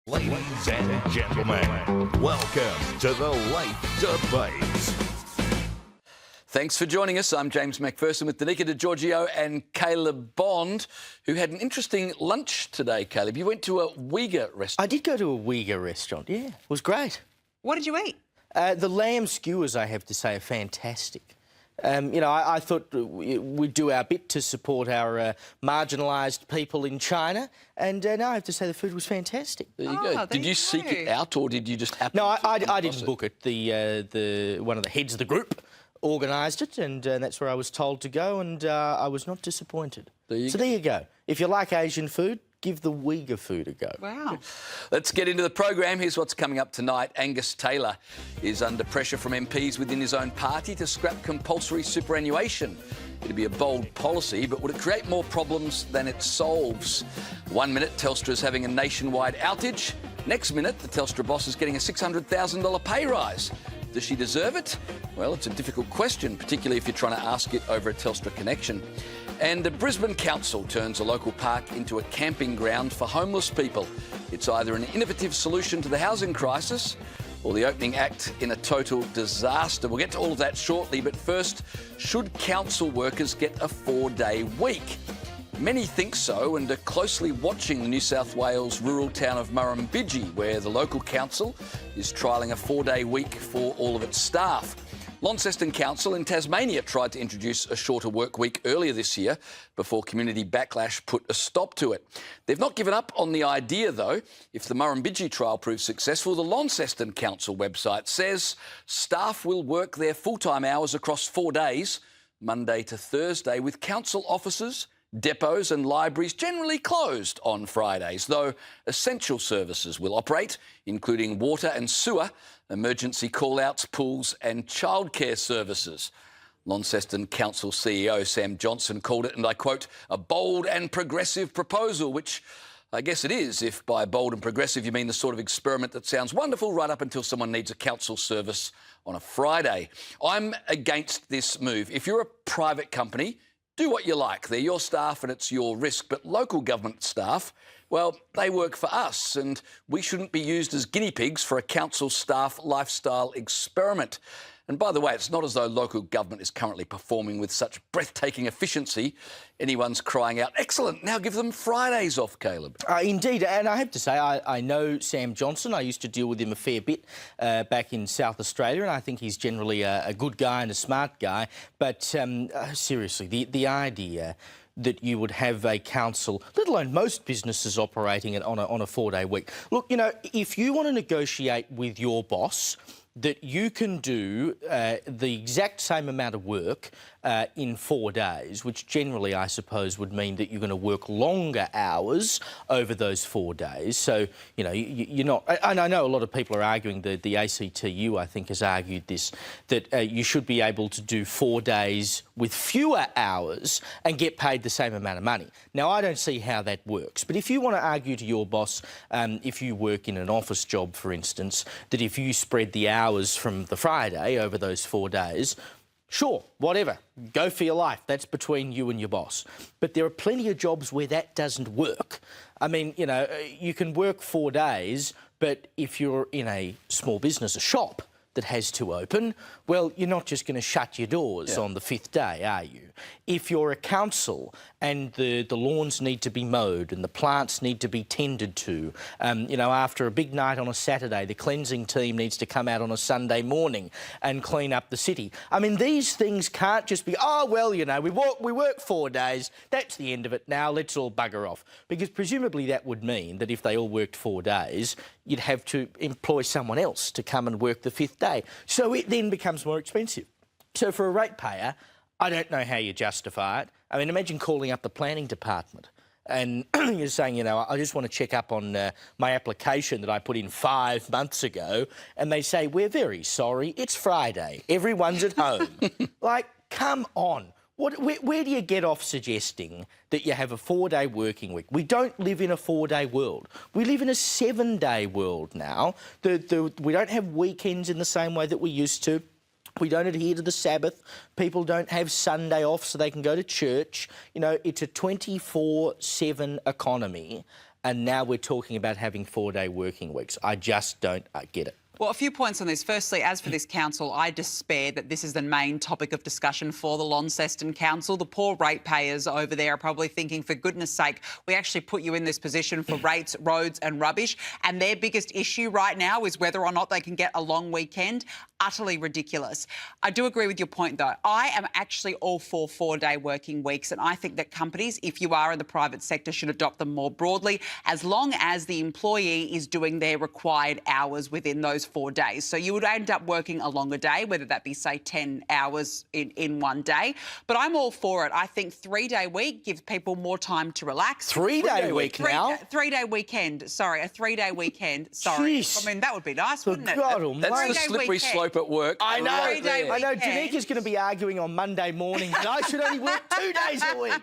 Ladies and gentlemen, welcome to the Life Debate. Thanks for joining us. I'm James MacPherson with Danica, Giorgio and Caleb Bond, who had an interesting lunch today, Caleb. You went to a Uyghur restaurant. I did go to a Uyghur restaurant, yeah. It was great. What did you eat? The lamb skewers, I have to say, are fantastic. I thought we'd do our bit to support our marginalised people in China, and now I have to say the food was fantastic. There you go. Did you seek it out, or did you just happen? No, I didn't book it. The one of the heads of the group organised it, and that's where I was told to go, and I was not disappointed. There you go. If you like Asian food, give the Uyghur food a go. Wow. Let's get into the program. Here's what's coming up tonight. Angus Taylor is under pressure from MPs within his own party to scrap compulsory superannuation. It'd be a bold policy, but would it create more problems than it solves? 1 minute, Telstra's having a nationwide outage. Next minute, the Telstra boss is getting a $600,000 pay rise. Does she deserve it? Well, it's a difficult question, particularly if you're trying to ask it over a Telstra connection. And the Brisbane Council turns a local park into a camping ground for homeless people. It's either an innovative solution to the housing crisis or the opening act in a total disaster. We'll get to all of that shortly, but first, should council workers get a 4-day week? Many think so and are closely watching the New South Wales rural town of Murrumbidgee, where the local council is trialling a 4-day week for all of its staff. Launceston Council in Tasmania tried to introduce a shorter work week earlier this year before community backlash put a stop to it. They've not given up on the idea, though. If the Murrumbidgee trial proves successful, the Launceston Council website says staff will work their full-time hours across 4 days, Monday to Thursday, with council offices, depots and libraries generally closed on Fridays, though essential services will operate, including water and sewer, emergency call-outs, pools and childcare services. Launceston Council CEO Sam Johnson called it, and I quote, a bold and progressive proposal, which I guess it is, if by bold and progressive you mean the sort of experiment that sounds wonderful right up until someone needs a council service on a Friday. I'm against this move. If you're a private company, do what you like. They're your staff and it's your risk. But local government staff, well, they work for us and we shouldn't be used as guinea pigs for a council staff lifestyle experiment. And by the way, it's not as though local government is currently performing with such breathtaking efficiency. Anyone's crying out, excellent, now give them Fridays off, Caleb. Indeed, and I have to say, I know Sam Johnson. I used to deal with him a fair bit back in South Australia, and I think he's generally a good guy and a smart guy. But seriously, the idea that you would have a council, let alone most businesses operating it on a 4-day week. Look, if you want to negotiate with your boss that you can do the exact same amount of work in 4 days, which generally, I suppose, would mean that you're going to work longer hours over those 4 days. So, you're not... And I know a lot of people are arguing, the ACTU, I think, has argued this, that you should be able to do 4 days with fewer hours and get paid the same amount of money. Now, I don't see how that works. But if you want to argue to your boss, if you work in an office job, for instance, that if you spread the hours from the Friday over those 4 days, sure, whatever, go for your life. That's between you and your boss. But there are plenty of jobs where that doesn't work. I mean, you can work 4 days, but if you're in a small business, a shop that has to open, well, you're not just going to shut your doors on the 5th day, are you? If you're a council and the lawns need to be mowed and the plants need to be tended to, after a big night on a Saturday, the cleansing team needs to come out on a Sunday morning and clean up the city. I mean, these things can't just be, oh, well, we work 4 days, that's the end of it now, let's all bugger off. Because presumably that would mean that if they all worked 4 days, you'd have to employ someone else to come and work the 5th day. So it then becomes more expensive. So for a ratepayer, I don't know how you justify it. I mean, imagine calling up the planning department and you're saying, I just want to check up on my application that I put in 5 months ago, and they say, we're very sorry, it's Friday, everyone's at home. Like, come on. Where do you get off suggesting that you have a 4-day working week? We don't live in a 4-day world. We live in a 7-day world now. We don't have weekends in the same way that we used to. We don't adhere to the Sabbath. People don't have Sunday off so they can go to church. It's a 24/7 economy. and now we're talking about having 4-day working weeks. I just don't get it. Well, a few points on this. Firstly, as for this council, I despair that this is the main topic of discussion for the Launceston Council. The poor ratepayers over there are probably thinking, for goodness sake, we actually put you in this position for rates, roads and rubbish. And their biggest issue right now is whether or not they can get a long weekend. Utterly ridiculous. I do agree with your point, though. I am actually all for 4-day working weeks, and I think that companies, if you are in the private sector, should adopt them more broadly, as long as the employee is doing their required hours within those 4 days. So you would end up working a longer day, whether that be, say, 10 hours in one day. But I'm all for it. I think 3-day week gives people more time to relax. 3-day week now? 3-day weekend. Sorry, a 3-day weekend. Sorry. Jeez. I mean, that would be nice, wouldn't it? God almighty. That's the slippery slope at work. I know. 3-day I know. weekend. Danica's going to be arguing on Monday morning that I should only work 2 days a week.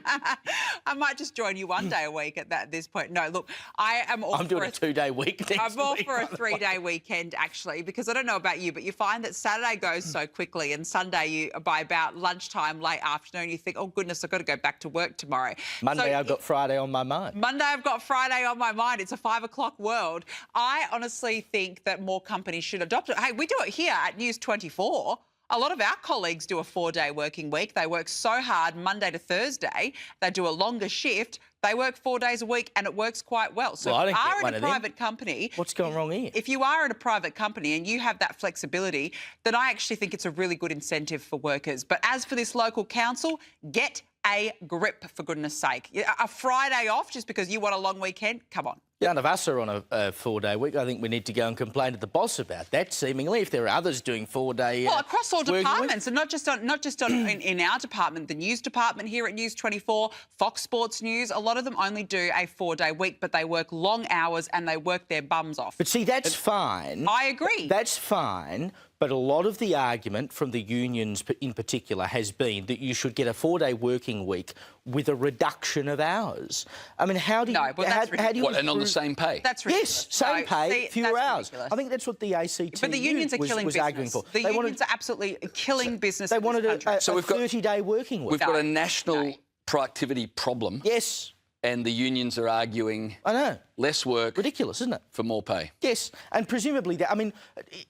I might just join you 1 day a week at this point. No, look, I am all I'm doing a 2-day week next I'm all week. for a 3-day weekend, actually, because I don't know about you, but you find that Saturday goes so quickly, and Sunday, by about lunchtime, late afternoon, you think, oh, goodness, I've got to go back to work tomorrow. Monday, I've got Friday on my mind. Monday, I've got Friday on my mind. It's a 5 o'clock world. I honestly think that more companies should adopt it. Hey, we do it here at News24. A lot of our colleagues do a 4-day working week. They work so hard Monday to Thursday. They do a longer shift. They work 4 days a week, and it works quite well. So well, if you are in a private company... What's gone wrong here? If you are in a private company and you have that flexibility, then I actually think it's a really good incentive for workers. But as for this local council, get a grip, for goodness sake. A Friday off just because you want a long weekend? Come on. None of us are on a 4-day week. I think we need to go and complain to the boss about that, seemingly, if there are others doing 4-day well, across all departments, weeks. and not just in our department, the news department here at News24, Fox Sports News, a lot of them only do a 4-day week, but they work long hours and they work their bums off. But see, that's fine. I agree. That's fine. But a lot of the argument from the unions in particular has been that you should get a 4-day working week with a reduction of hours. I mean, how do you... No, but that's how do you What, and on the same pay? That's ridiculous. Yes, same No, pay, see, fewer that's hours. ridiculous. I think that's what the ACT But the unions are killing was business. arguing for. The unions are absolutely killing business They in wanted this country. a 30-day working week. We've got a No. national productivity problem. Yes. And the unions are arguing I know. less work Ridiculous, isn't it? for more pay. Yes, and presumably, I mean,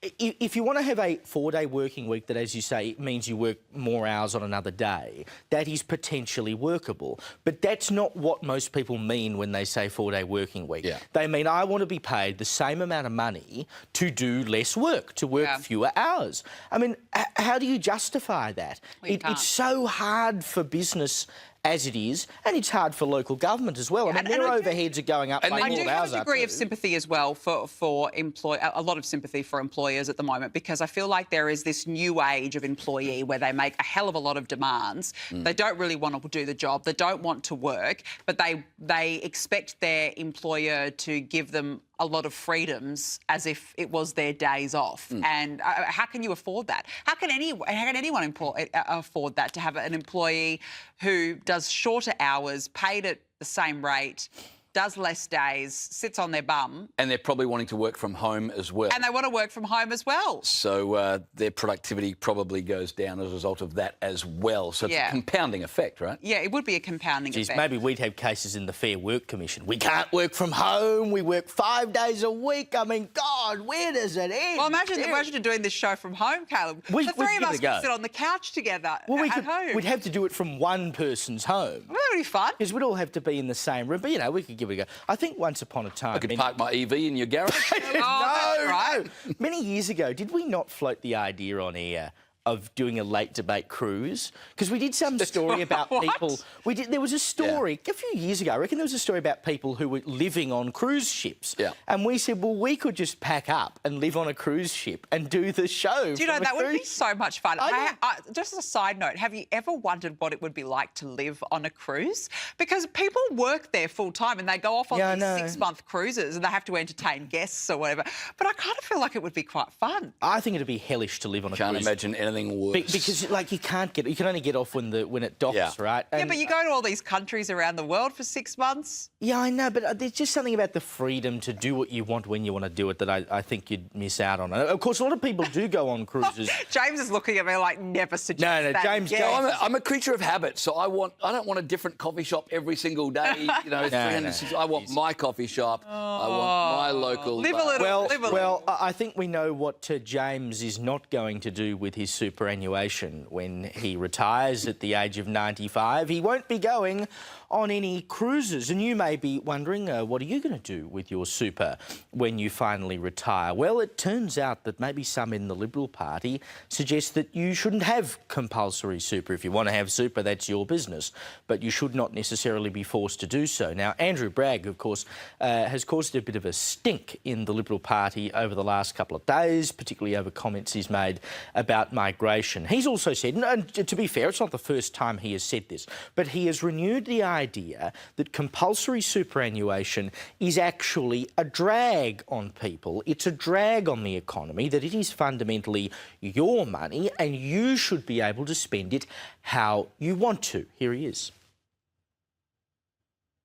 if you want to have a 4-day working week that, as you say, means you work more hours on another day, that is potentially workable. But that's not what most people mean when they say 4-day working week. Yeah. They mean I want to be paid the same amount of money to do less work, to work fewer hours. I mean, how do you justify that? Well, you can't. It's so hard for business as it is, and it's hard for local government as well. I mean, their overheads are going up by I more do hours. have a degree of sympathy as well for a lot of sympathy for employers at the moment, because I feel like there is this new age of employee where they make a hell of a lot of demands. They don't really want to do the job. They don't want to work, but they expect their employer to give them a lot of freedoms as if it was their days off. And how can you afford that? How can anyone afford that, to have an employee who does shorter hours, paid at the same rate, does less days, sits on their bum? And they're probably wanting to work from home as well. And they want to work from home as well. So their productivity probably goes down as a result of that as well. So it's a compounding effect, right? Yeah, it would be a compounding effect. Maybe we'd have cases in the Fair Work Commission. We can't work from home. We work 5 days a week. I mean, God, where does it end? Well, imagine doing this show from home, Caleb. The three of us could sit on the couch together at home. We'd have to do it from one person's home. Well, that would be fun. Because we'd all have to be in the same room. But, you know, we could give it a go. I think once upon a time... I could park my EV in your garage. Right. No. Many years ago, did we not float the idea on air of doing a late debate cruise? Because we did some story about people... There was a story a few years ago. I reckon there was a story about people who were living on cruise ships. Yeah. And we said, well, we could just pack up and live on a cruise ship and do the show. Do you know, that would be so much fun. I Just as a side note, have you ever wondered what it would be like to live on a cruise? Because people work there full time and they go off on these 6-month cruises and they have to entertain guests or whatever. But I kind of feel like it would be quite fun. I think it'd be hellish to live on a cruise. Can't imagine anything anything worse. Because like you can only get off when it docks, right? Yeah, but you go to all these countries around the world for 6 months. Yeah, I know, but there's just something about the freedom to do what you want when you want to do it that I think you'd miss out on. Of course, a lot of people do go on cruises. James is looking at me like never suggest No, that. James, Yeah. I'm a creature of habit, so I don't want a different coffee shop every single day. You know, 360. I want my coffee shop. I want my local. Live a little. Well, I think we know what James is not going to do with his superannuation when he retires at the age of 95. He won't be going on any cruises. And you may be wondering, what are you going to do with your super when you finally retire? Well, it turns out that maybe some in the Liberal Party suggest that you shouldn't have compulsory super. If you want to have super, that's your business. But you should not necessarily be forced to do so. Now, Andrew Bragg, of course, has caused a bit of a stink in the Liberal Party over the last couple of days, particularly over comments he's made about migration. He's also said, and to be fair, it's not the first time he has said this, but he has renewed the idea that compulsory superannuation is actually a drag on people. It's a drag on the economy, that it is fundamentally your money and you should be able to spend it how you want to. Here he is.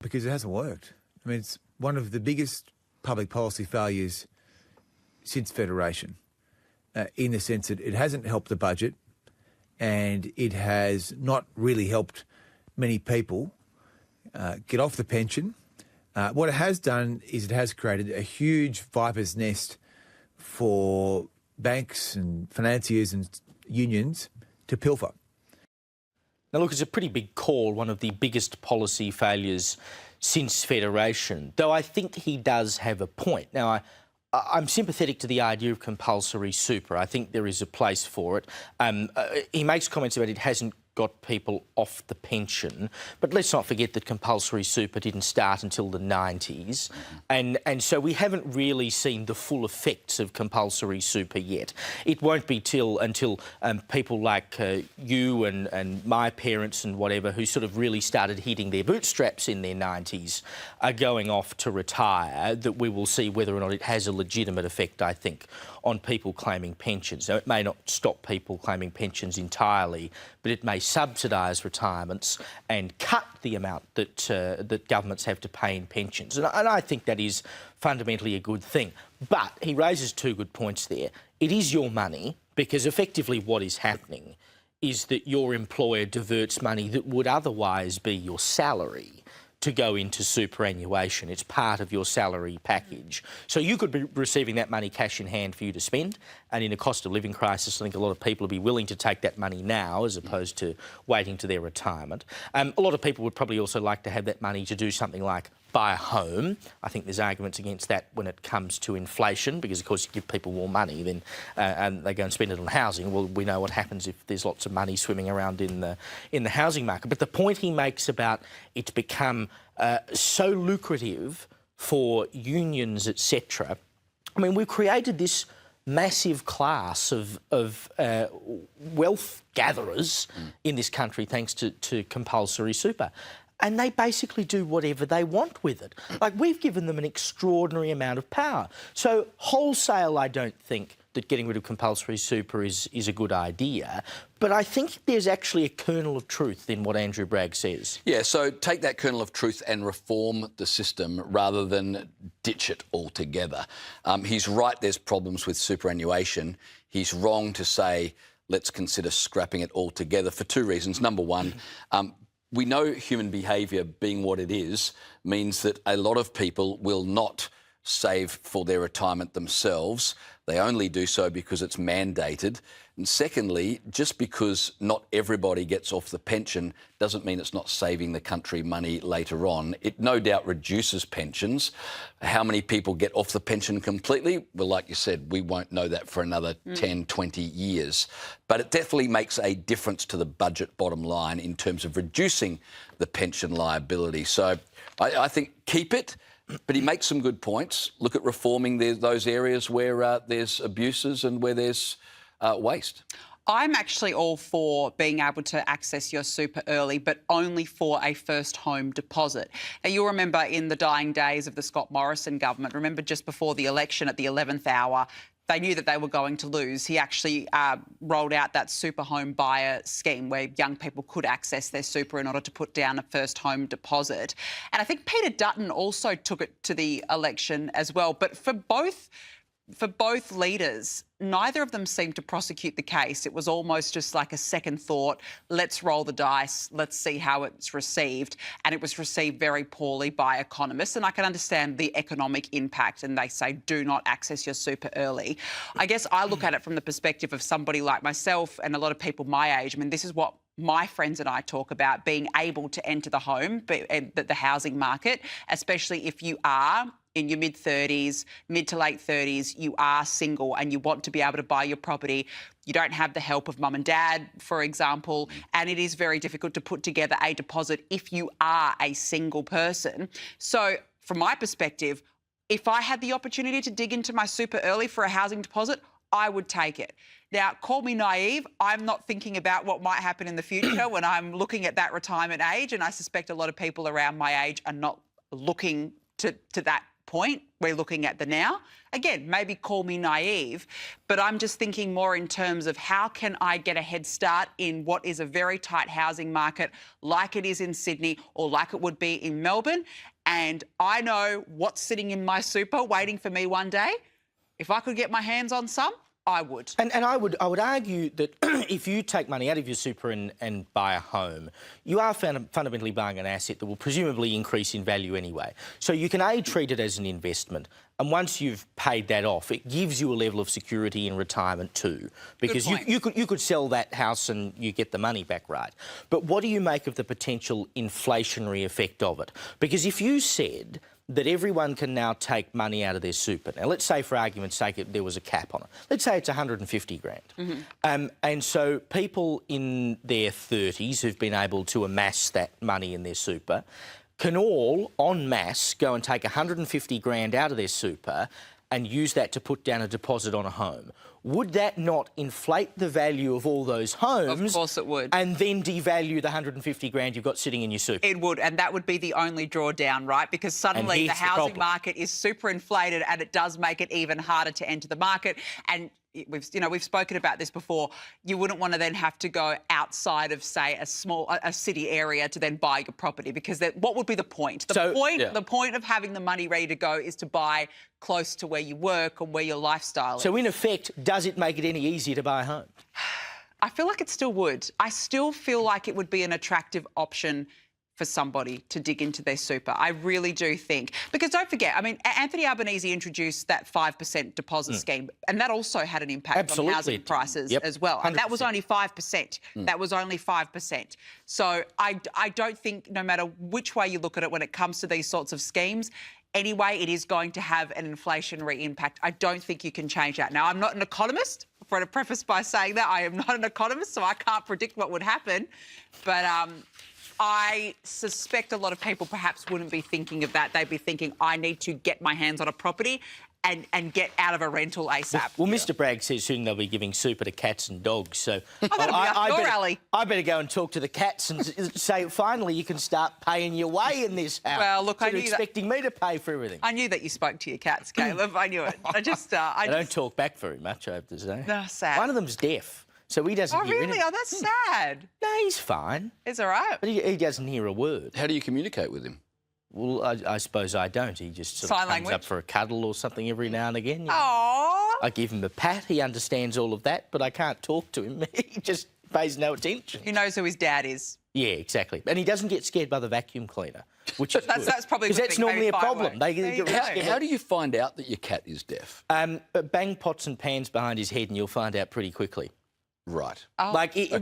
Because it hasn't worked. I mean, it's one of the biggest public policy failures since Federation, in the sense that it hasn't helped the budget and it has not really helped many people get off the pension. What it has done is it has created a huge viper's nest for banks and financiers and unions to pilfer. Now, look, it's a pretty big call, one of the biggest policy failures since Federation, though I think he does have a point. Now, I'm sympathetic to the idea of compulsory super. I think there is a place for it. He makes comments about it hasn't got people off the pension, but let's not forget that compulsory super didn't start until the 90s, and so we haven't really seen the full effects of compulsory super yet. It won't be until people like you and my parents and whatever, who sort of really started hitting their bootstraps in their 90s, are going off to retire, that we will see whether or not it has a legitimate effect, I think, on people claiming pensions. Now, it may not stop people claiming pensions entirely, but it may subsidise retirements and cut the amount that governments have to pay in pensions. And I think that is fundamentally a good thing. But he raises two good points there. It is your money, because effectively what is happening is that your employer diverts money that would otherwise be your salary to go into superannuation. It's part of your salary package. So you could be receiving that money cash in hand for you to spend, and in a cost of living crisis, I think a lot of people would be willing to take that money now as opposed to waiting to their retirement. A lot of people would probably also like to have that money to do something like buy a home. I think there's arguments against that when it comes to inflation, because of course you give people more money, then and they go and spend it on housing. Well, we know what happens if there's lots of money swimming around in the housing market. But the point he makes about it's become so lucrative for unions, etc. I mean, we've created this massive class of wealth gatherers in this country thanks to compulsory super. And they basically do whatever they want with it. Like, we've given them an extraordinary amount of power. So wholesale, I don't think that getting rid of compulsory super is a good idea. But I think there's actually a kernel of truth in what Andrew Bragg says. Yeah, so take that kernel of truth and reform the system rather than ditch it altogether. He's right, there's problems with superannuation. He's wrong to say, let's consider scrapping it altogether for two reasons. Number one, we know human behaviour, being what it is, means that a lot of people will not save for their retirement themselves. They only do so because it's mandated. And secondly, just because not everybody gets off the pension doesn't mean it's not saving the country money later on. It no doubt reduces pensions. How many people get off the pension completely? Well, like you said, we won't know that for another 10, 20 years. But it definitely makes a difference to the budget bottom line in terms of reducing the pension liability. So I think keep it. But he makes some good points. Look at reforming those areas where there's abuses and where there's waste. I'm actually all for being able to access your super early, but only for a first home deposit. Now, you'll remember in the dying days of the Scott Morrison government, remember just before the election at the 11th hour, they knew that they were going to lose, he actually rolled out that super home buyer scheme where young people could access their super in order to put down a first home deposit. And I think Peter Dutton also took it to the election as well. But for both leaders, neither of them seemed to prosecute the case. It was almost just like a second thought. Let's roll the dice. Let's see how it's received. And it was received very poorly by economists. And I can understand the economic impact. And they say, do not access your super early. I guess I look at it from the perspective of somebody like myself and a lot of people my age. I mean, this is what my friends and I talk about, being able to enter the home, the housing market, especially if you are in your mid-30s, mid to late 30s, you are single and you want to be able to buy your property. You don't have the help of mum and dad, for example, and it is very difficult to put together a deposit if you are a single person. So from my perspective, if I had the opportunity to dig into my super early for a housing deposit, I would take it. Now, call me naive. I'm not thinking about what might happen in the future when I'm looking at that retirement age, and I suspect a lot of people around my age are not looking to that point. We're looking at the now. Again, maybe call me naive, but I'm just thinking more in terms of how can I get a head start in what is a very tight housing market like it is in Sydney or like it would be in Melbourne. And I know what's sitting in my super waiting for me one day. If I could get my hands on some, I would. And I would argue that if you take money out of your super and buy a home, you are fundamentally buying an asset that will presumably increase in value anyway. So you can treat it as an investment, and once you've paid that off, it gives you a level of security in retirement too, because you could sell that house and you get the money back, right? But what do you make of the potential inflationary effect of it? Because if you said that everyone can now take money out of their super. Now, let's say, for argument's sake, there was a cap on it. Let's say it's 150 grand. Mm-hmm. And so people in their 30s who've been able to amass that money in their super can all, en masse, go and take 150 grand out of their super and use that to put down a deposit on a home. Would that not inflate the value of all those homes? Of course it would. And then devalue the 150 grand you've got sitting in your super? It would, and that would be the only drawdown, right? Because suddenly the housing market is super inflated and it does make it even harder to enter the market. And we've spoken about this before. You wouldn't want to then have to go outside of, say, a city area to then buy your property, because what would be the point? The point of having the money ready to go is to buy close to where you work and where your lifestyle is. So in effect, does it make it any easier to buy a home? I feel like it still would. I still feel like it would be an attractive option for somebody to dig into their super. I really do think. Because don't forget, I mean, Anthony Albanese introduced that 5% deposit scheme, and that also had an impact on housing prices as well. 100%. And that was only 5%. That was only 5%. So I don't think, no matter which way you look at it when it comes to these sorts of schemes, anyway, it is going to have an inflationary impact. I don't think you can change that. Now, I'm not an economist. I've got to preface by saying that I am not an economist, so I can't predict what would happen. But I suspect a lot of people perhaps wouldn't be thinking of that. They'd be thinking, I need to get my hands on a property and get out of a rental ASAP. Well, Mr Bragg says soon they'll be giving super to cats and dogs, so I better go and talk to the cats and say, finally, you can start paying your way in this house. Well, look, I knew expecting me to pay for everything. I knew that you spoke to your cats, Caleb. I knew it. I don't talk back very much, I have to say. No, sad. One of them's deaf, so he doesn't hear anything. Oh, that's sad. No, he's fine. It's all right. But he doesn't hear a word. How do you communicate with him? Well, I suppose I don't. He just sort of comes up for a cuddle or something every now and again. Aww. I give him a pat. He understands all of that, but I can't talk to him. He just pays no attention. He knows who his dad is. Yeah, exactly. And he doesn't get scared by the vacuum cleaner, which is good. That's probably because that's normally a problem. How do you find out that your cat is deaf? Bang pots and pans behind his head and you'll find out pretty quickly. Right. Oh,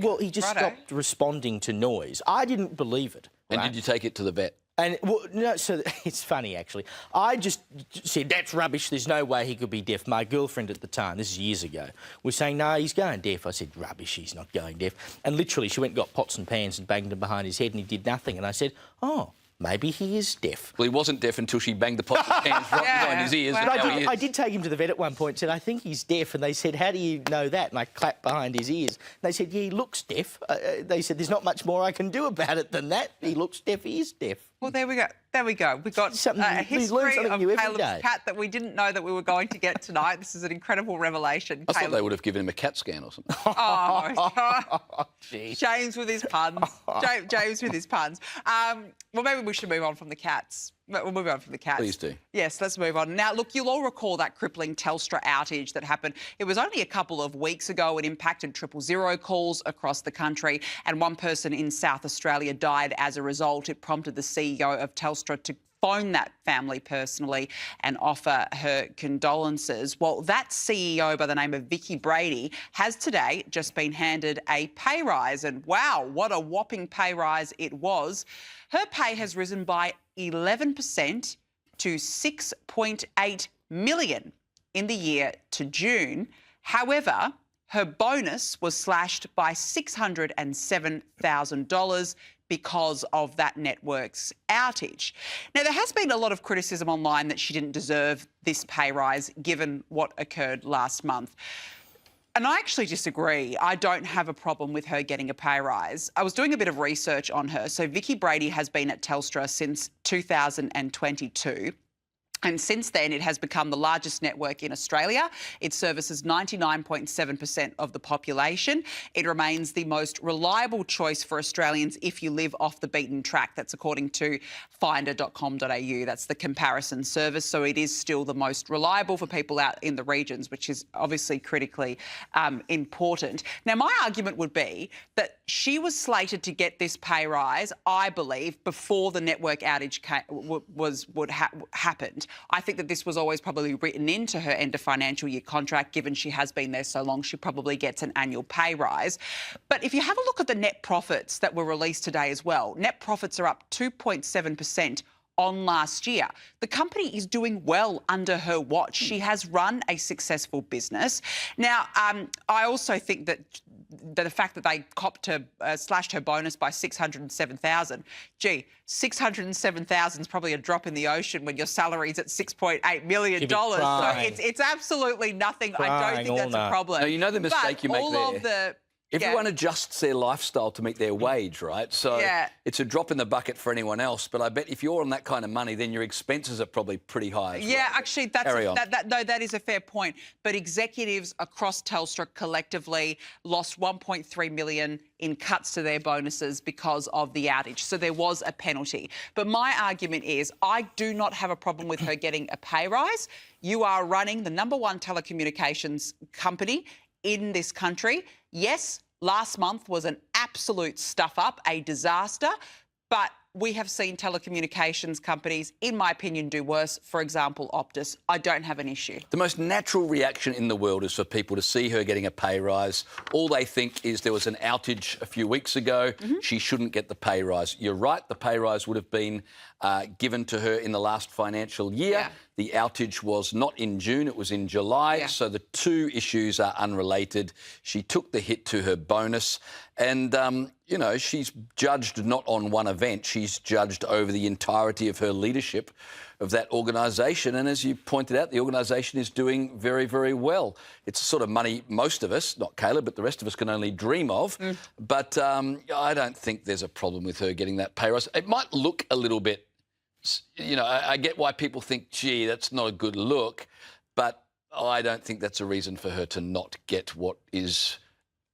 well, he just stopped responding to noise. I didn't believe it. And did you take it to the vet? And well, no, so it's funny actually. I just said that's rubbish. There's no way he could be deaf. My girlfriend at the time, this is years ago, was saying no, he's going deaf. I said rubbish. He's not going deaf. And literally, she went and got pots and pans and banged them behind his head, and he did nothing. And I said, oh, maybe he is deaf. Well, he wasn't deaf until she banged the pots and pans right behind his ears. But I did take him to the vet at one point and said, I think he's deaf. And they said, how do you know that? And I clapped behind his ears. And they said, yeah, he looks deaf. They said, there's not much more I can do about it than that. He looks deaf. He is deaf. Well, there we go. There we go. We've got Something- a we learn history something of new every Caleb's day. cat that we didn't know that we were going to get tonight. This is an incredible revelation. I thought they would have given him a CAT scan or something. Oh, Jeez. James with his puns. James with his puns. Well, maybe we should move on from the cats. We'll move on from the cats. Please do. Yes, let's move on. Now, look, you'll all recall that crippling Telstra outage that happened. It was only a couple of weeks ago. It impacted 000 calls across the country, and one person in South Australia died as a result. It prompted the CEO of Telstra to phone that family personally and offer her condolences. Well, that CEO by the name of Vicky Brady has today just been handed a pay rise, and wow, what a whopping pay rise it was. Her pay has risen by 11% to $6.8 million in the year to June. However, her bonus was slashed by $607,000 because of that network's outage. Now, there has been a lot of criticism online that she didn't deserve this pay rise given what occurred last month. And I actually disagree. I don't have a problem with her getting a pay rise. I was doing a bit of research on her. So Vicky Brady has been at Telstra since 2022. And since then, it has become the largest network in Australia. It services 99.7% of the population. It remains the most reliable choice for Australians if you live off the beaten track. That's according to finder.com.au. That's the comparison service. So it is still the most reliable for people out in the regions, which is obviously critically important. Now, my argument would be that she was slated to get this pay rise, I believe, before the network outage happened. I think that this was always probably written into her end of financial year contract, given she has been there so long, she probably gets an annual pay rise. But if you have a look at the net profits that were released today as well, net profits are up 2.7% on last year. The company is doing well under her watch. She has run a successful business. Now, I also think that the fact that they slashed her bonus by $607,000. Gee, $607,000 is probably a drop in the ocean when your salary's at $6.8 million. So it's absolutely nothing. I don't think that's a problem. No, you know the mistake you make there? Everyone adjusts their lifestyle to meet their wage, right? So it's a drop in the bucket for anyone else. But I bet if you're on that kind of money, then your expenses are probably pretty high as well. Actually, that is a fair point. But executives across Telstra collectively lost $1.3 million in cuts to their bonuses because of the outage. So there was a penalty. But my argument is I do not have a problem with her getting a pay rise. You are running the #1 telecommunications company in this country. Yes, last month was an absolute stuff-up, a disaster, but we have seen telecommunications companies, in my opinion, do worse. For example, Optus. I don't have an issue. The most natural reaction in the world is for people to see her getting a pay rise. All they think is there was an outage a few weeks ago. She shouldn't get the pay rise. You're right, the pay rise would have been given to her in the last financial year. The outage was not in June, it was in July. So the two issues are unrelated. She took the hit to her bonus and, you know, she's judged not on one event. She's judged over the entirety of her leadership of that organisation. And as you pointed out, the organisation is doing very, very well. It's the sort of money most of us, not Caleb, but the rest of us can only dream of. But I don't think there's a problem with her getting that pay rise. It might look a little bit, you know, I get why people think, gee, that's not a good look, but I don't think that's a reason for her to not get what is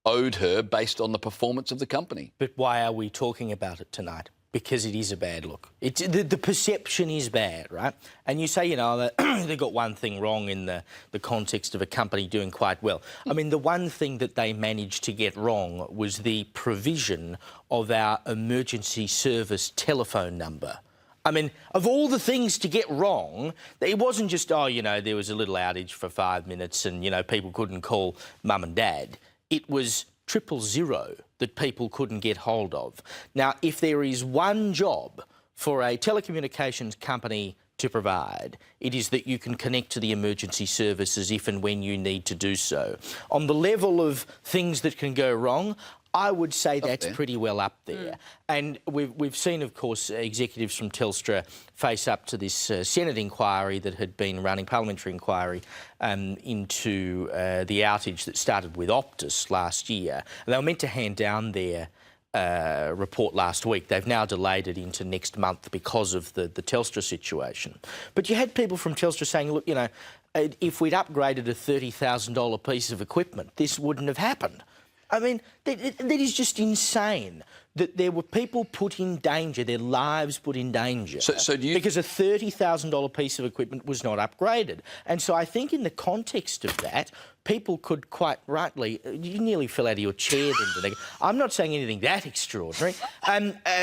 owed her based on the performance of the company. But why are we talking about it tonight? Because it is a bad look. The perception is bad, right? And you say, you know, that they got one thing wrong in the context of a company doing quite well. I mean, the one thing that they managed to get wrong was the provision of our emergency service telephone number. I mean, of all the things to get wrong, it wasn't just, oh, you know, there was a little outage for 5 minutes and, you know, people couldn't call mum and dad. It was 000 that people couldn't get hold of. Now, if there is one job for a telecommunications company to provide, it is that you can connect to the emergency services if and when you need to do so. On the level of things that can go wrong, I would say that's pretty well up there. And we've seen, of course, executives from Telstra face up to this Senate inquiry that had been running, parliamentary inquiry, into the outage that started with Optus last year. And they were meant to hand down their report last week. They've now delayed it into next month because of the Telstra situation. But you had people from Telstra saying, look, you know, if we'd upgraded a $30,000 piece of equipment, this wouldn't have happened. I mean, that is just insane that there were people put in danger, their lives put in danger, so do you... because a $30,000 piece of equipment was not upgraded. And so I think in the context of that, people could quite rightly... You nearly fell out of your chair then, Danica. I'm not saying anything that extraordinary.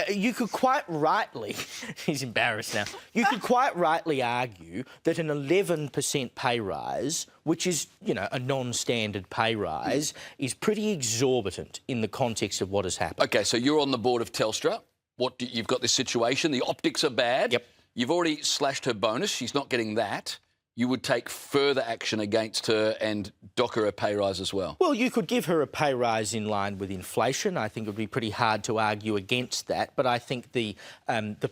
You could quite rightly... He's embarrassed now. You could quite rightly argue that an 11% pay rise, which is, you know, a non-standard pay rise, is pretty exorbitant in the context of what has happened. OK, so you're on the board of Telstra. You've got this situation. The optics are bad. Yep. You've already slashed her bonus. She's not getting that. You would take further action against her and dock her a pay rise as well? Well, you could give her a pay rise in line with inflation. I think it would be pretty hard to argue against that. But I think the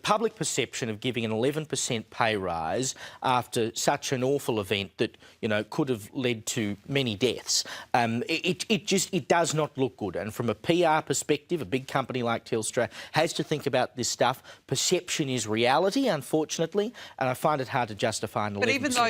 public perception of giving an 11% pay rise after such an awful event that, you know, could have led to many deaths, it does not look good. And from a PR perspective, a big company like Telstra has to think about this stuff. Perception is reality, unfortunately, and I find it hard to justify an 11% But even though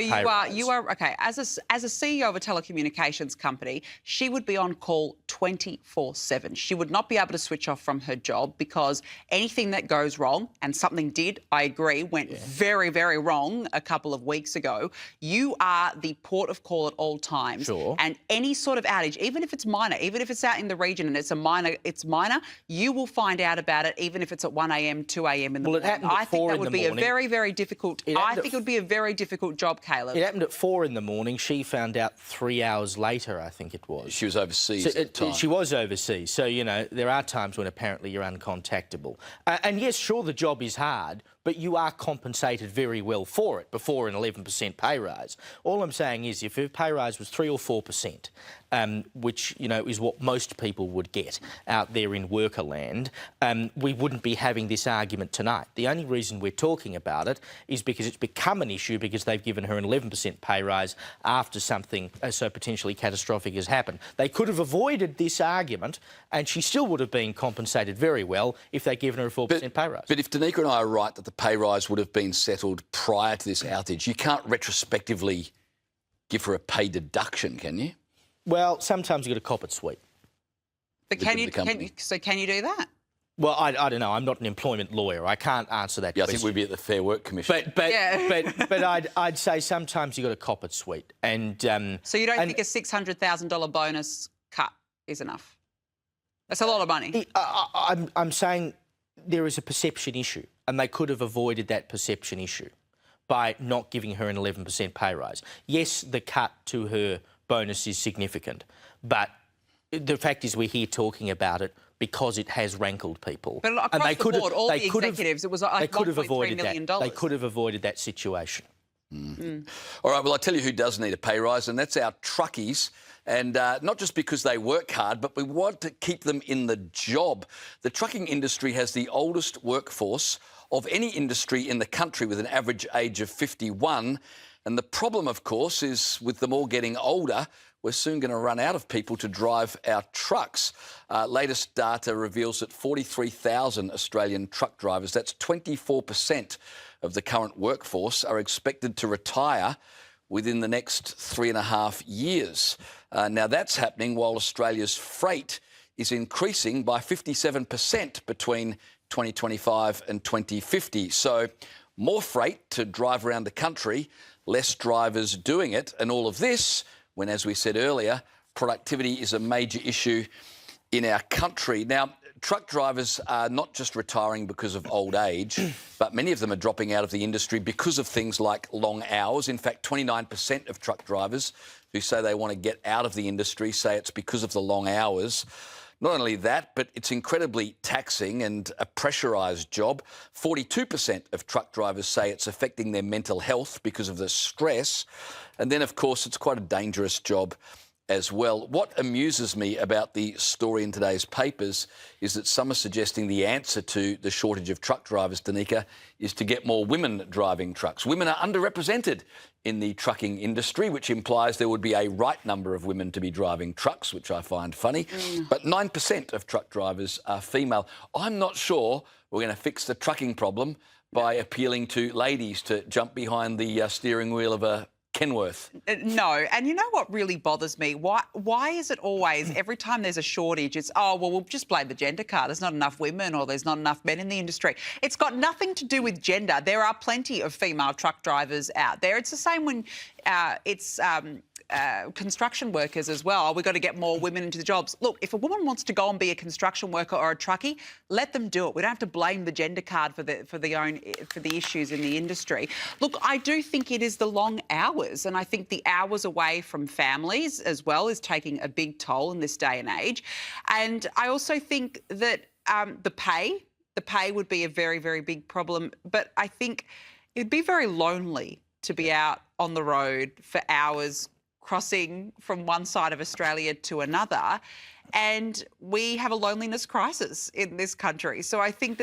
you are okay, as a CEO of a telecommunications company, she would be on call 24/7. She would not be able to switch off from her job because anything that goes wrong, and something did, I agree, went very, very wrong a couple of weeks ago. You are the port of call at all times. Sure. And any sort of outage, even if it's minor, even if it's out in the region and it's minor, you will find out about it, even if it's at 1 a.m, 2 a.m. in the morning. I think that would be a very, very difficult. I think it would be a very difficult job, Caleb. It happened at 4 in the morning. She found out 3 hours later, I think it was. She was overseas at the time. She was overseas. So, you know, there are times when apparently you're uncontactable. And yes, sure, the job is hard, but you are compensated very well for it before an 11% pay rise. All I'm saying is if her pay rise was 3 or 4%, which, you know, is what most people would get out there in worker land, we wouldn't be having this argument tonight. The only reason we're talking about it is because it's become an issue because they've given her an 11% pay rise after something so potentially catastrophic has happened. They could have avoided this argument and she still would have been compensated very well if they'd given her a 4% pay rise. But if Danica and I are right that the pay rise would have been settled prior to this outage, you can't retrospectively give her a pay deduction, can you? Well, sometimes you got to cop it sweet. But can you do that? Well, I don't know. I'm not an employment lawyer. I can't answer that question. I think we'd be at the Fair Work Commission. But I'd say sometimes you got to cop it sweet. And so you don't think a $600,000 bonus cut is enough? That's a lot of money. I'm saying there is a perception issue, and they could have avoided that perception issue by not giving her an 11% pay rise. Yes, the cut to her bonus is significant, but the fact is we're here talking about it because it has rankled people. But across the board, all the executives, it was like $1.3 million. They could have avoided that situation. All right, well, I tell you who does need a pay rise, and that's our truckies. And not just because they work hard, but we want to keep them in the job. The trucking industry has the oldest workforce of any industry in the country, with an average age of 51. And the problem, of course, is with them all getting older, we're soon going to run out of people to drive our trucks. Latest data reveals that 43,000 Australian truck drivers, that's 24% of the current workforce, are expected to retire within the next 3.5 years. Now, that's happening while Australia's freight is increasing by 57% between 2025 and 2050. So more freight to drive around the country, less drivers doing it, and all of this when, as we said earlier, productivity is a major issue in our country. Now, truck drivers are not just retiring because of old age, but many of them are dropping out of the industry because of things like long hours. In fact, 29% of truck drivers who say they want to get out of the industry say it's because of the long hours. Not only that, but it's incredibly taxing and a pressurised job. 42% of truck drivers say it's affecting their mental health because of the stress. And then, of course, it's quite a dangerous job as well. What amuses me about the story in today's papers is that some are suggesting the answer to the shortage of truck drivers, Danica, is to get more women driving trucks. Women are underrepresented in the trucking industry, which implies there would be a right number of women to be driving trucks, which I find funny. But 9% of truck drivers are female. I'm not sure we're going to fix the trucking problem by appealing to ladies to jump behind the steering wheel of a Kenworth. No, and you know what really bothers me? Why is it always, every time there's a shortage, it's, oh, well, we'll just blame the gender card. There's not enough women or there's not enough men in the industry. It's got nothing to do with gender. There are plenty of female truck drivers out there. It's the same when construction workers as well. We've got to get more women into the jobs. Look, if a woman wants to go and be a construction worker or a truckie, let them do it. We don't have to blame the gender card for the issues in the industry. Look, I do think it is the long hours, and I think the hours away from families as well is taking a big toll in this day and age. And I also think that the pay would be a very, very big problem. But I think it'd be very lonely to be out on the road for hours crossing from one side of Australia to another. And we have a loneliness crisis in this country. So I think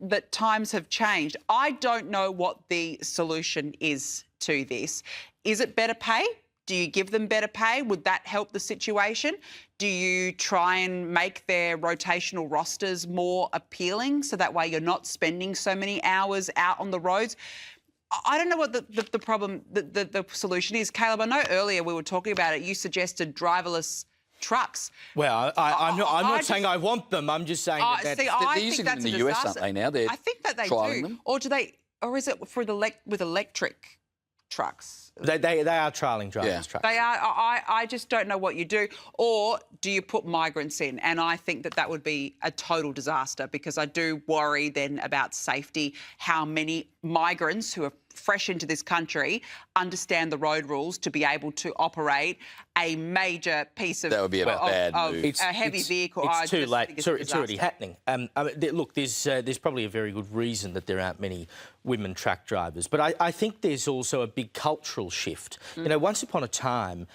that times have changed. I don't know what the solution is to this. Is it better pay? Do you give them better pay? Would that help the situation? Do you try and make their rotational rosters more appealing so that way you're not spending so many hours out on the roads? I don't know what the problem, the solution is. Caleb, I know earlier we were talking about it. You suggested driverless trucks. Well, I'm not saying I want them. I'm just saying that they're using them in the US, aren't they, now? I think that they do. them. Or is it for with electric trucks? They are trialling driverless trucks. They are. I just don't know what you do. Or do you put migrants in? And I think that would be a total disaster, because I do worry then about safety, how many migrants who are fresh into this country understand the road rules to be able to operate a major piece of... That would be a bad move. A heavy vehicle. It's too late. It's already happening. Look, there's probably a very good reason that there aren't many women truck drivers, but I think there's also a big cultural shift. You know, once upon a time,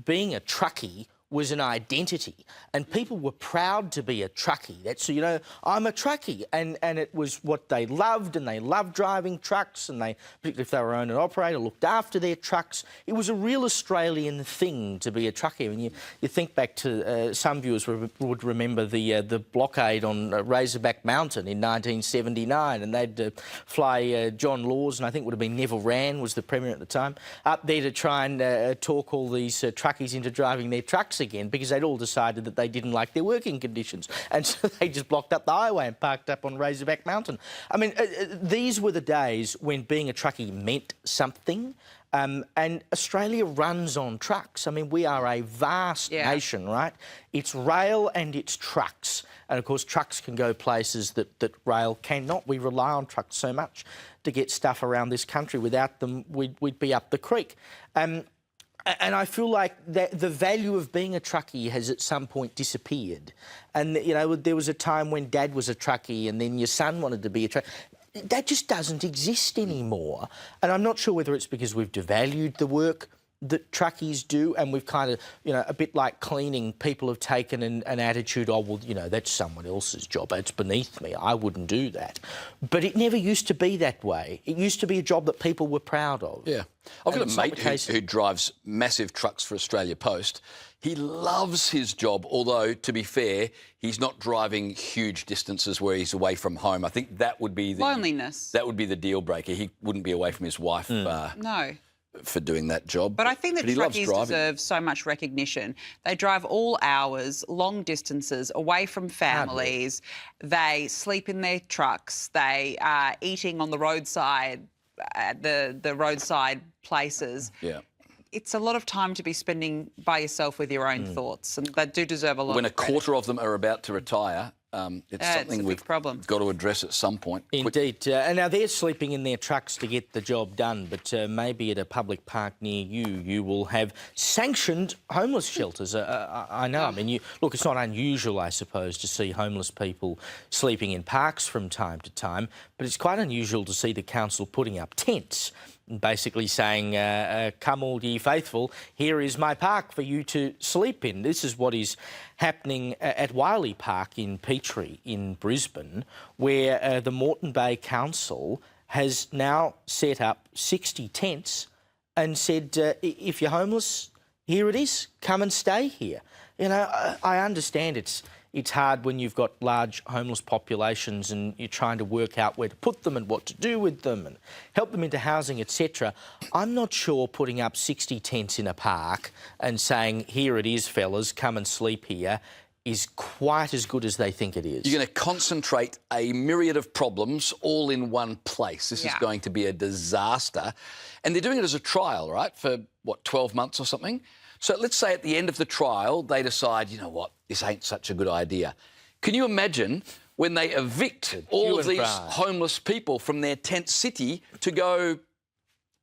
being a truckie was an identity, and people were proud to be a truckie. That's, you know, I'm a truckie, and it was what they loved, and they loved driving trucks, and they, particularly if they were owner and operator, looked after their trucks. It was a real Australian thing to be a truckie. I mean, you think back to some viewers would remember the blockade on Razorback Mountain in 1979, and they'd fly John Laws, and I think it would have been Neville Wran was the Premier at the time, up there to try and talk all these truckies into driving their trucks again, because they'd all decided that they didn't like their working conditions, and so they just blocked up the highway and parked up on Razorback Mountain. I mean, these were the days when being a truckie meant something, and Australia runs on trucks. I mean, we are a vast nation, right? It's rail and it's trucks, and of course trucks can go places that rail cannot. We rely on trucks so much to get stuff around this country. Without them, we'd be up the creek. And I feel like the value of being a truckie has at some point disappeared. And, you know, there was a time when Dad was a truckie and then your son wanted to be a truckie. That just doesn't exist anymore. And I'm not sure whether it's because we've devalued the work that truckies do, and we've kind of, you know, a bit like cleaning, people have taken an attitude, oh, well, you know, that's someone else's job, it's beneath me, I wouldn't do that. But it never used to be that way. It used to be a job that people were proud of. Yeah. I've got a mate who drives massive trucks for Australia Post. He loves his job, although, to be fair, he's not driving huge distances where he's away from home. I think that would be the... Loneliness. That would be the deal breaker. He wouldn't be away from his wife. No. For doing that job. But I think that truckies deserve so much recognition. They drive all hours, long distances, away from families. They sleep in their trucks. They are eating on the roadside, at the roadside places. Yeah. It's a lot of time to be spending by yourself with your own thoughts, and they do deserve a lot when of credit. When a quarter of them are about to retire, it's something we've got to address at some point. Indeed. And now they're sleeping in their trucks to get the job done, but maybe at a public park near you, you will have sanctioned homeless shelters. I know. I mean, look, it's not unusual, I suppose, to see homeless people sleeping in parks from time to time, but it's quite unusual to see the council putting up tents basically saying, come all ye faithful, here is my park for you to sleep in. This is what is happening at Wiley Park in Petrie in Brisbane, where the Moreton Bay Council has now set up 60 tents and said, if you're homeless, here it is, come and stay here. You know, I understand it's hard when you've got large homeless populations and you're trying to work out where to put them and what to do with them and help them into housing, etc. I'm not sure putting up 60 tents in a park and saying, here it is, fellas, come and sleep here, is quite as good as they think it is. You're going to concentrate a myriad of problems all in one place. This is going to be a disaster. And they're doing it as a trial, right, for, what, 12 months or something? So let's say at the end of the trial, they decide, you know what, this ain't such a good idea. Can you imagine when they evict all of these homeless people from their tent city to go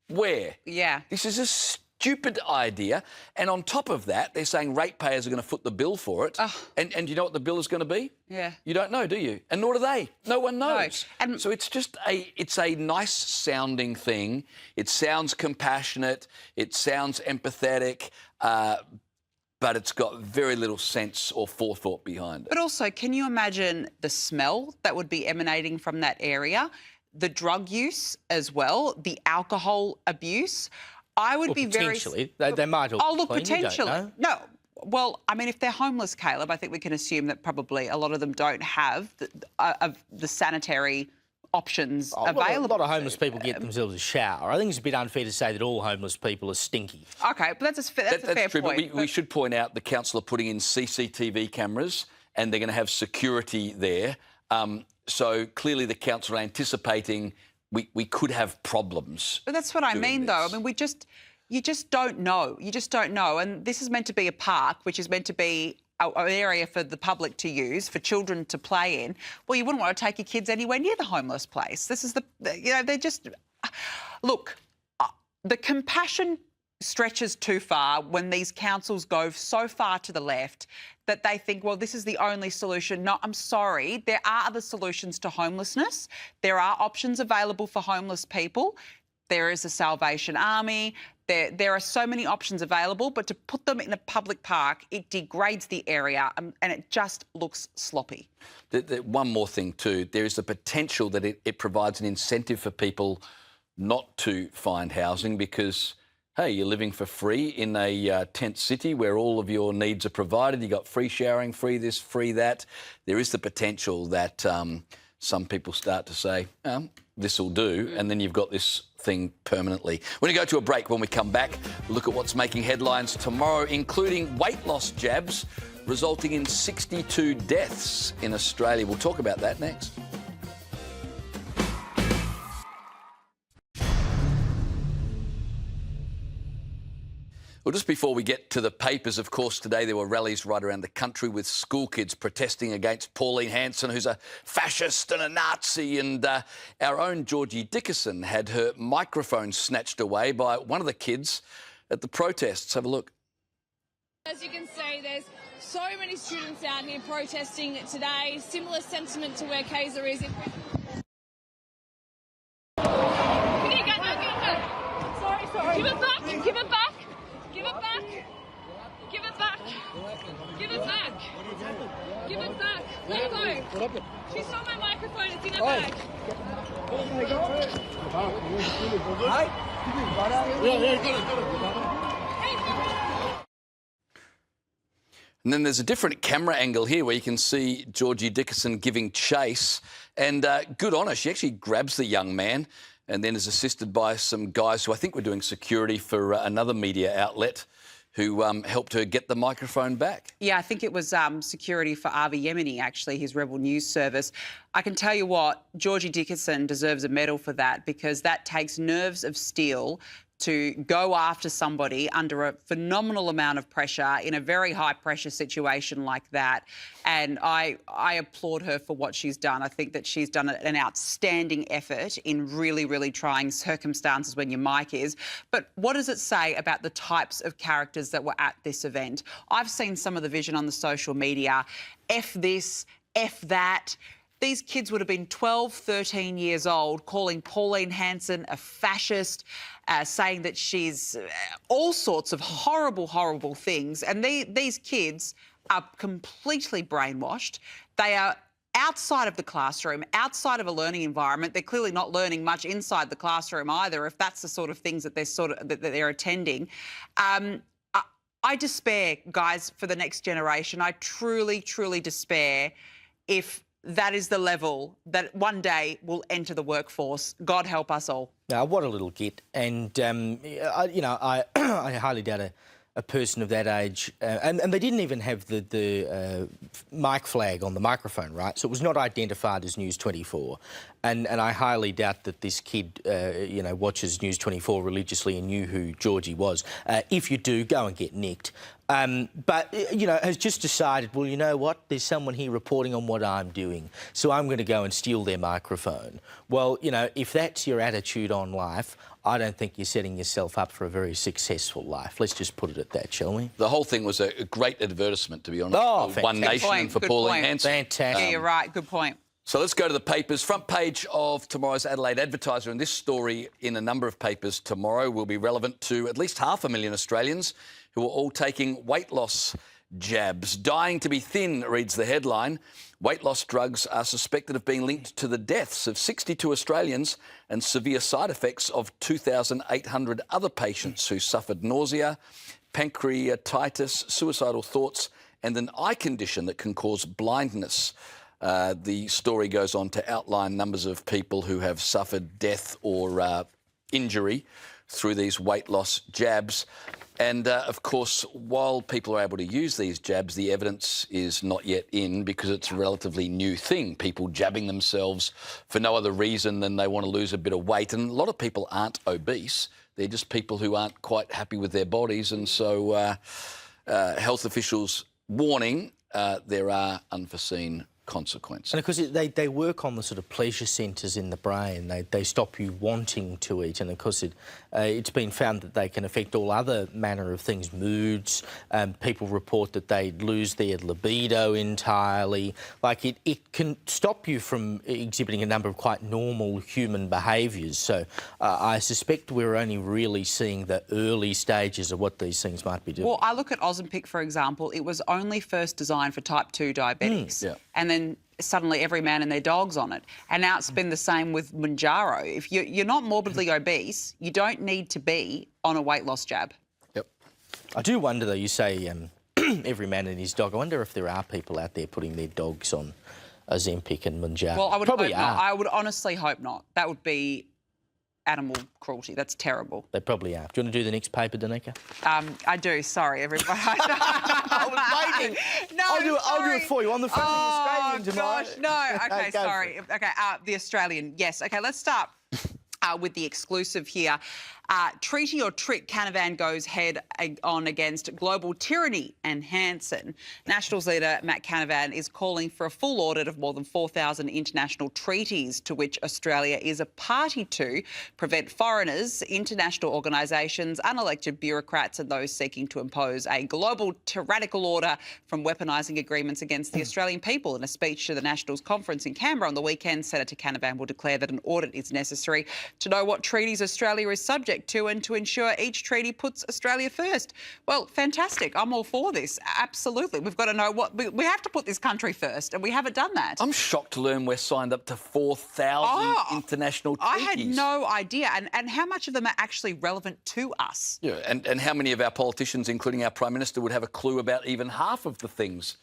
where? Yeah. This is a stupid idea. And on top of that, they're saying ratepayers are going to foot the bill for it. And you know what the bill is going to be? Yeah. You don't know, do you? And nor do they. No one knows. No. And so it's just a nice sounding thing. It sounds compassionate. It sounds empathetic. But it's got very little sense or forethought behind it. But also, can you imagine the smell that would be emanating from that area? The drug use as well, the alcohol abuse. I would be very... Potentially. They might all look, potentially. No. Well, I mean, if they're homeless, Caleb, I think we can assume that probably a lot of them don't have the sanitary options available. A lot of homeless people get themselves a shower. I think it's a bit unfair to say that all homeless people are stinky. OK, but that's a fair true, point. But we should point out the council are putting in CCTV cameras and they're going to have security there. So clearly the council are anticipating we could have problems. But that's what I mean, though. I mean, you just don't know. You just don't know. And this is meant to be a park, which is meant to be an area for the public to use, for children to play in. Well, you wouldn't want to take your kids anywhere near the homeless place. This is they're just... Look, the compassion stretches too far when these councils go so far to the left that they think, well, this is the only solution. No, I'm sorry. There are other solutions to homelessness. There are options available for homeless people. There is a Salvation Army. There are so many options available, but to put them in a public park, it degrades the area and it just looks sloppy. One more thing too, there is the potential that it provides an incentive for people not to find housing because, hey, you're living for free in a tent city where all of your needs are provided. You got free showering, free this, free that. There is the potential that some people start to say, this will do, and then you've got this thing permanently. We're going to go to a break. When we come back, we'll look at what's making headlines tomorrow, including weight loss jabs resulting in 62 deaths in Australia. We'll talk about that next. Well, just before we get to the papers, of course, today there were rallies right around the country with school kids protesting against Pauline Hanson, who's a fascist and a Nazi. And our own Georgie Dickinson had her microphone snatched away by one of the kids at the protests. Have a look. As you can see, there's so many students out here protesting today. Similar sentiment to where Kaiser is. Sorry. Give it back. Give it back. Give it back! Give it back! Give it back! Give it back! Let go! She stole my microphone, it's in her bag. And then there's a different camera angle here where you can see Georgie Dickinson giving chase. And good on her, she actually grabs the young man and then is assisted by some guys who I think were doing security for another media outlet who helped her get the microphone back. Yeah, I think it was security for Avi Yemeni, actually, his Rebel News service. I can tell you what, Georgie Dickinson deserves a medal for that because that takes nerves of steel to go after somebody under a phenomenal amount of pressure in a very high-pressure situation like that. And I applaud her for what she's done. I think that she's done an outstanding effort in really, really trying circumstances when your mic is. But what does it say about the types of characters that were at this event? I've seen some of the vision on the social media. F this, F that. these kids would have been 12, 13 years old, calling Pauline Hanson a fascist, saying that she's all sorts of horrible, horrible things. And these kids are completely brainwashed. They are outside of the classroom, outside of a learning environment. They're clearly not learning much inside the classroom either, if that's the sort of things that they're attending. I despair, guys, for the next generation. I truly, truly despair if that is the level that one day will enter the workforce. God help us all. Now, what a little git. And, I highly doubt a person of that age, and they didn't even have the mic flag on the microphone, right? So it was not identified as News24. And I highly doubt that this kid, watches News24 religiously and knew who Giorgio was. If you do, go and get nicked. But, has just decided, well, you know what? There's someone here reporting on what I'm doing, so I'm going to go and steal their microphone. Well, if that's your attitude on life, I don't think you're setting yourself up for a very successful life. Let's just put it at that, shall we? The whole thing was a great advertisement, to be honest. Oh, for One Nation and for Pauline Hanson. Fantastic. Yeah, you're right. Good point. So let's go to the papers. Front page of tomorrow's Adelaide Advertiser, and this story in a number of papers tomorrow will be relevant to at least 500,000 Australians who are all taking weight loss jabs. Dying to be thin, reads the headline. Weight loss drugs are suspected of being linked to the deaths of 62 Australians and severe side effects of 2,800 other patients who suffered nausea, pancreatitis, suicidal thoughts and an eye condition that can cause blindness. The story goes on to outline numbers of people who have suffered death or injury through these weight loss jabs. And, of course, while people are able to use these jabs, the evidence is not yet in because it's a relatively new thing, people jabbing themselves for no other reason than they want to lose a bit of weight. And a lot of people aren't obese. They're just people who aren't quite happy with their bodies. And so health officials warning there are unforeseen consequences. And of course, they work on the sort of pleasure centres in the brain. They stop you wanting to eat, and of course, it's been found that they can affect all other manner of things, moods. People report that they lose their libido entirely. Like it can stop you from exhibiting a number of quite normal human behaviours. So I suspect we're only really seeing the early stages of what these things might be doing. Well, I look at Ozempic, for example. It was only first designed for type 2 diabetics. Yeah. And then suddenly every man and their dog's on it. And now it's been the same with Mounjaro. If you're not morbidly obese, you don't need to be on a weight loss jab. Yep. I do wonder, though, you say every man and his dog. I wonder if there are people out there putting their dogs on Ozempic and Mounjaro. Well, I would probably hope not. I would honestly hope not. That would be animal cruelty. That's terrible. They probably are. Do you want to do the next paper, Danica? I do. Sorry, everybody. I was waiting. No, I'll do it for you on the phone with the Australian tomorrow. Gosh, no. Okay, Go sorry. Okay, the Australian. Yes. Okay, let's start with the exclusive here. Treaty or trick, Canavan goes head on against global tyranny and Hanson. Nationals leader Matt Canavan is calling for a full audit of more than 4,000 international treaties to which Australia is a party to prevent foreigners, international organisations, unelected bureaucrats and those seeking to impose a global tyrannical order from weaponising agreements against the Australian people. In a speech to the Nationals conference in Canberra on the weekend, Senator Canavan will declare that an audit is necessary to know what treaties Australia is subject to and to ensure each treaty puts Australia first. Well, fantastic. I'm all for this. Absolutely. We've got to know what... We have to put this country first, and we haven't done that. I'm shocked to learn we're signed up to 4,000 international treaties. I had no idea. And how much of them are actually relevant to us? Yeah, and how many of our politicians, including our Prime Minister, would have a clue about even half of the things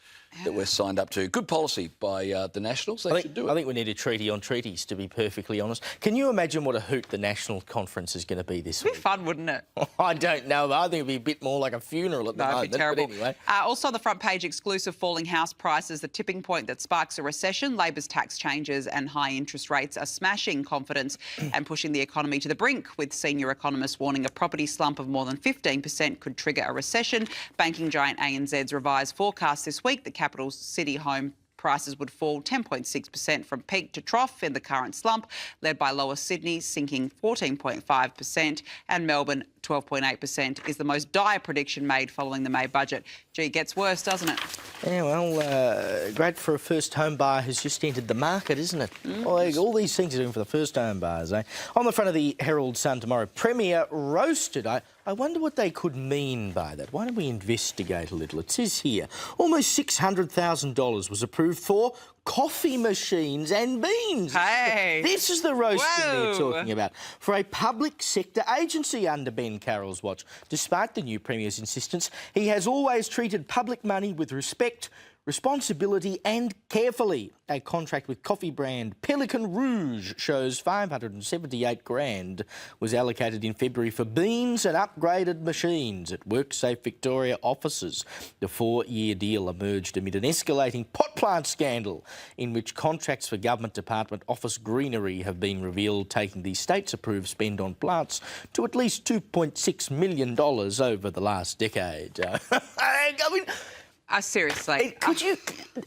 that we're signed up to? Good policy by the Nationals. They should do it. I think we need a treaty on treaties, to be perfectly honest. Can you imagine what a hoot the National Conference is going to be this week? It'd be fun, wouldn't it? I don't know, but I think it'd be a bit more like a funeral at the moment. It'd be terrible. But anyway. Also on the front page, exclusive falling house prices, the tipping point that sparks a recession. Labor's tax changes and high interest rates are smashing confidence and pushing the economy to the brink, with senior economists warning a property slump of more than 15% could trigger a recession. Banking giant ANZ's revised forecast this week, the capital city home prices would fall 10.6% from peak to trough in the current slump, led by Lower Sydney sinking 14.5% and Melbourne 12.8% is the most dire prediction made following the May budget. Gee, it gets worse, doesn't it? Yeah, well, great for a first home buyer who's just entered the market, isn't it? All these things are doing for the first home buyers, eh? On the front of the Herald Sun tomorrow, Premier roasted. I wonder what they could mean by that. Why don't we investigate a little? It says here, almost $600,000 was approved for coffee machines and beans. Hey! This is the roasting they're Whoa. talking about. For a public sector agency under Ben Carroll's watch. Despite the new Premier's insistence, he has always treated public money with respect, responsibility and carefully. A contract with coffee brand Pelican Rouge shows $578,000 was allocated in February for beans and upgraded machines at WorkSafe Victoria offices. The 4-year deal emerged amid an escalating pot plant scandal in which contracts for Government Department office greenery have been revealed, taking the state's approved spend on plants to at least $2.6 million over the last decade. I mean, Seriously.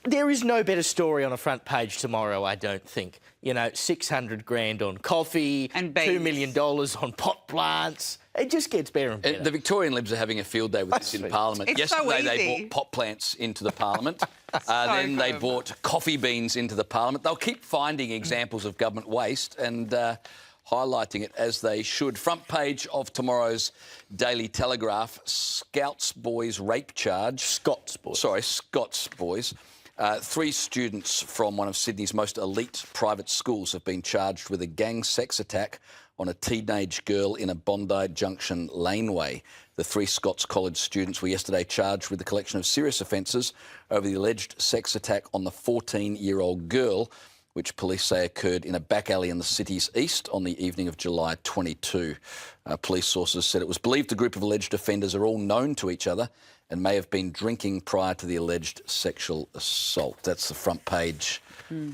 there is no better story on a front page tomorrow, I don't think. You know, $600,000 on coffee, And $2 beans. million on pot plants. It just gets better and better. The Victorian Libs are having a field day with this in Parliament. It's so Yesterday they easy. bought pot plants into the Parliament. Then they good. bought coffee beans into the Parliament. They'll keep finding examples of government waste and highlighting it as they should. Front page of tomorrow's Daily Telegraph, Scouts boys rape charge. Scots boys. 3 students from one of Sydney's most elite private schools have been charged with a gang sex attack on a teenage girl in a Bondi Junction laneway. The 3 Scots College students were yesterday charged with the collection of serious offences over the alleged sex attack on the 14-year-old girl, which police say occurred in a back alley in the city's east on the evening of July 22. Police sources said it was believed the group of alleged offenders are all known to each other and may have been drinking prior to the alleged sexual assault. That's the front page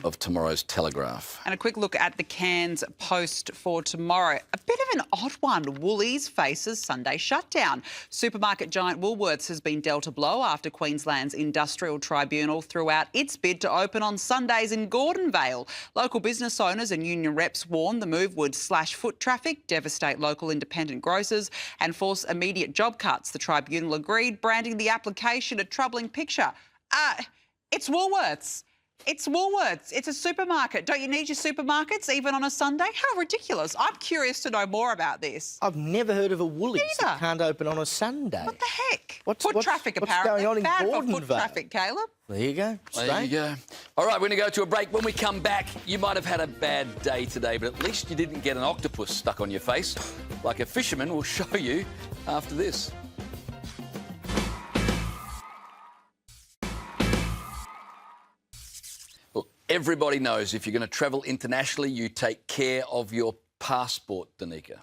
of tomorrow's Telegraph. And a quick look at the Cairns Post for tomorrow. A bit of an odd one. Woolies faces Sunday shutdown. Supermarket giant Woolworths has been dealt a blow after Queensland's Industrial Tribunal threw out its bid to open on Sundays in Gordonvale. Local business owners and union reps warned the move would slash foot traffic, devastate local independent grocers and force immediate job cuts. The tribunal agreed, branding the application a troubling picture. It's Woolworths. It's Woolworths. It's a supermarket. Don't you need your supermarkets even on a Sunday? How ridiculous. I'm curious to know more about this. I've never heard of a Woolies Neither. that can't open on a Sunday. What the heck? What's Traffic, apparently. going on in Bad for Gordonvale? foot traffic, Caleb. There you go. There Straight. you go. All right, we're going to go to a break. When we come back, you might have had a bad day today, but at least you didn't get an octopus stuck on your face, like a fisherman will show you after this. Well, everybody knows if you're going to travel internationally, you take care of your passport, Danica.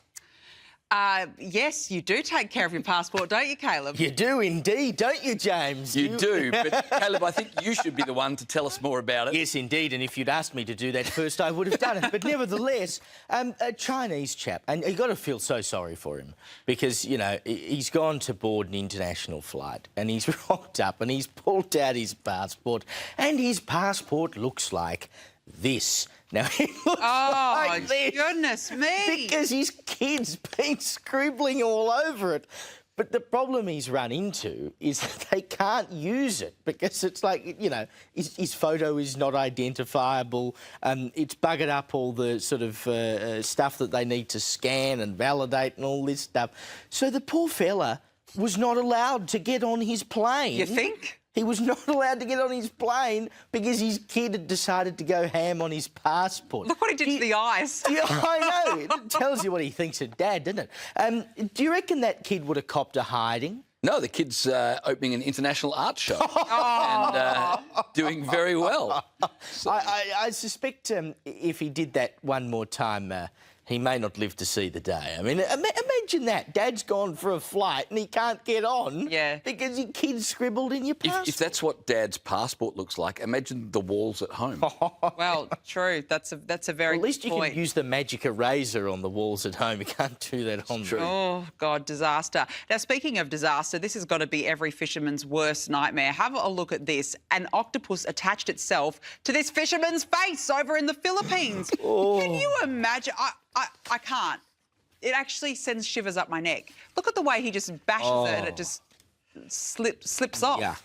Yes, you do take care of your passport, don't you, Caleb? You do indeed, don't you, James? You do, but Caleb, I think you should be the one to tell us more about it. Yes, indeed, and if you'd asked me to do that first, I would have done it. But nevertheless, a Chinese chap, and you've got to feel so sorry for him because, you know, he's gone to board an international flight and he's rocked up and he's pulled out his passport and his passport looks like this. Now, it looks like this goodness me. because his kid's been scribbling all over it. But the problem he's run into is that they can't use it because it's like, you know, his photo is not identifiable. It's buggered up all the sort of stuff that they need to scan and validate and all this stuff. So the poor fella was not allowed to get on his plane. You think? He was not allowed to get on his plane because his kid had decided to go ham on his passport. Look what he did to the eyes. Yeah, I know. It tells you what he thinks of Dad, doesn't it? Do you reckon that kid would have copped a hiding? No, the kid's opening an international art show and doing very well. So. I suspect if he did that one more time, he may not live to see the day. I mean, imagine that. Dad's gone for a flight and he can't get on because your kid scribbled in your passport. If that's what Dad's passport looks like, imagine the walls at home. Well, true. That's a very At least good you point. can use the magic eraser on the walls at home. You can't do that on the... Oh, God, disaster. Now, speaking of disaster, this has got to be every fisherman's worst nightmare. Have a look at this. An octopus attached itself to this fisherman's face over in the Philippines. Can you imagine? I can't. It actually sends shivers up my neck. Look at the way he just bashes it and it just slips off. Yuck.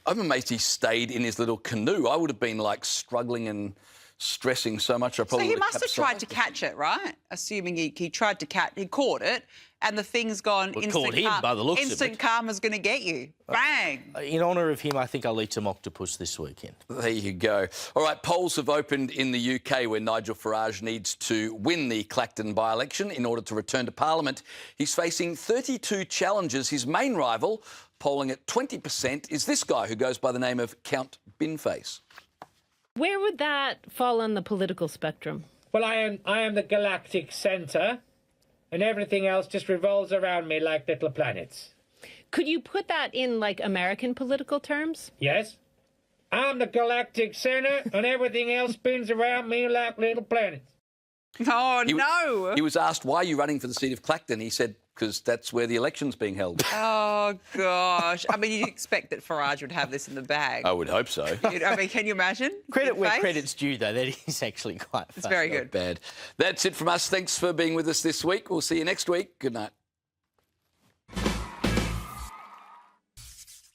I'm amazed he stayed in his little canoe. I would have been, like, struggling and stressing so much. I probably So he would must have tried to catch it, right? Assuming he tried to catch, he caught it, and the thing's gone. Well, caught him by the looks of it. Instant karma's going to get you. Bang! In honour of him, I think I'll eat some octopus this weekend. There you go. All right, polls have opened in the UK where Nigel Farage needs to win the Clacton by-election in order to return to Parliament. He's facing 32 challenges. His main rival, polling at 20%, is this guy who goes by the name of Count Binface. Where would that fall on the political spectrum? Well, I am the galactic centre, and everything else just revolves around me like little planets. Could you put that in, like, American political terms? Yes? I'm the galactic centre, and everything else spins around me like little planets. Oh, no! He was asked, why are you running for the seat of Clacton? He said, because that's where the election's being held. Oh, gosh. I mean, you'd expect that Farage would have this in the bag. I would hope so. I mean, can you imagine? Credit where Face? credit's due, though. That is actually quite fun. It's very good. Bad. That's it from us. Thanks for being with us this week. We'll see you next week. Good night.